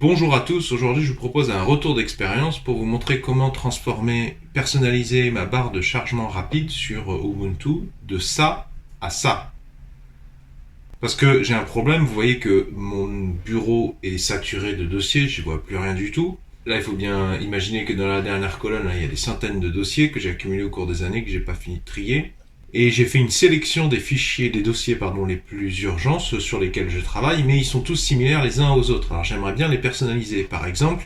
Bonjour à tous, aujourd'hui je vous propose un retour d'expérience pour vous montrer comment transformer, personnaliser ma barre de chargement rapide sur Ubuntu de ça à ça. Parce que j'ai un problème, vous voyez que mon bureau est saturé de dossiers, je ne vois plus rien du tout. Là il faut bien imaginer que dans la dernière colonne, là, il y a des centaines de dossiers que j'ai accumulés au cours des années, que j'ai pas fini de trier. Et j'ai fait une sélection des fichiers, des dossiers les plus urgents, ceux sur lesquels je travaille, mais ils sont tous similaires les uns aux autres. Alors j'aimerais bien les personnaliser. Par exemple,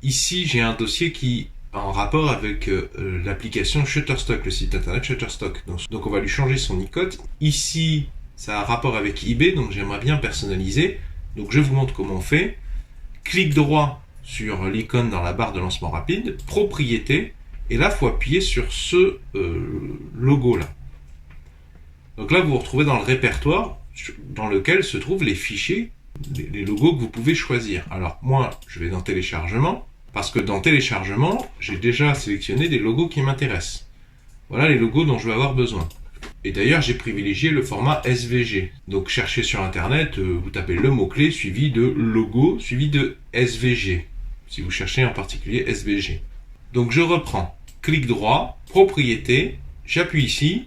ici j'ai un dossier qui est en rapport avec l'application Shutterstock, le site internet Shutterstock. Donc on va lui changer son icône. Ici, ça a un rapport avec eBay, donc j'aimerais bien personnaliser. Donc je vous montre comment on fait. Clic droit sur l'icône dans la barre de lancement rapide, propriété, et là, il faut appuyer sur ce logo-là. Donc là, vous vous retrouvez dans le répertoire dans lequel se trouvent les fichiers, les logos que vous pouvez choisir. Alors moi, je vais dans téléchargement, parce que dans téléchargement, j'ai déjà sélectionné des logos qui m'intéressent. Voilà les logos dont je vais avoir besoin. Et d'ailleurs, j'ai privilégié le format SVG. Donc cherchez sur internet, vous tapez le mot-clé suivi de logo, suivi de SVG. Si vous cherchez en particulier SVG. Donc je reprends, clic droit, propriété, j'appuie ici,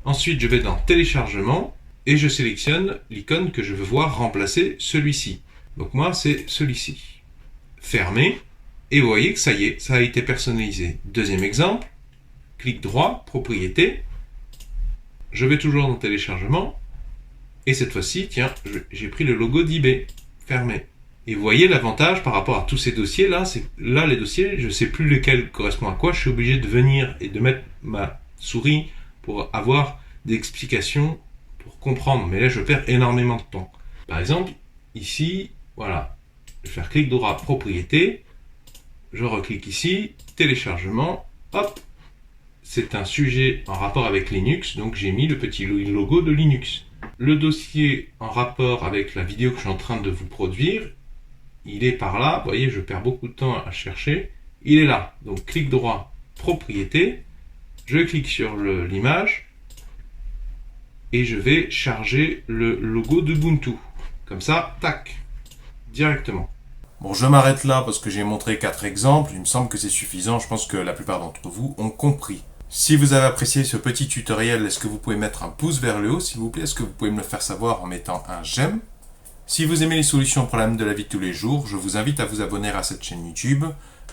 ensuite je vais dans téléchargement et je sélectionne l'icône que je veux voir remplacer celui-ci. Donc moi c'est celui-ci. Fermé, et vous voyez que ça y est, ça a été personnalisé. Deuxième exemple, clic droit, propriété, je vais toujours dans téléchargement, et cette fois-ci, tiens, j'ai pris le logo d'eBay, fermé. Et vous voyez l'avantage par rapport à tous ces dossiers là, c'est là les dossiers, je ne sais plus lequel correspond à quoi, je suis obligé de venir et de mettre ma souris pour avoir des explications, pour comprendre, mais là je perds énormément de temps. Par exemple, ici, voilà, je vais faire clic droit, propriété, je reclique ici, téléchargement, hop, c'est un sujet en rapport avec Linux, donc j'ai mis le petit logo de Linux. Le dossier en rapport avec la vidéo que je suis en train de vous produire, il est par là, vous voyez, je perds beaucoup de temps à chercher. Il est là. Donc, clic droit, propriété. Je clique sur l'image et je vais charger le logo d'Ubuntu. Comme ça, tac, directement. Bon, je m'arrête là parce que j'ai montré 4 exemples. Il me semble que c'est suffisant. Je pense que la plupart d'entre vous ont compris. Si vous avez apprécié ce petit tutoriel, est-ce que vous pouvez mettre un pouce vers le haut, s'il vous plaît? Est-ce que vous pouvez me le faire savoir en mettant un j'aime? Si vous aimez les solutions aux problèmes de la vie de tous les jours, je vous invite à vous abonner à cette chaîne YouTube.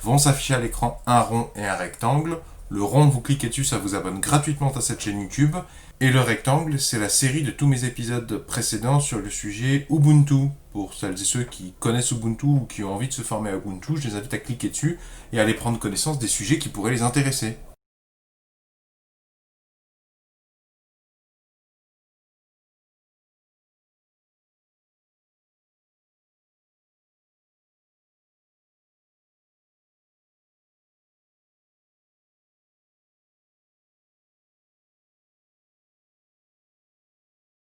Vont s'afficher à l'écran un rond et un rectangle. Le rond, vous cliquez dessus, ça vous abonne gratuitement à cette chaîne YouTube. Et le rectangle, c'est la série de tous mes épisodes précédents sur le sujet Ubuntu. Pour celles et ceux qui connaissent Ubuntu ou qui ont envie de se former à Ubuntu, je les invite à cliquer dessus et à aller prendre connaissance des sujets qui pourraient les intéresser.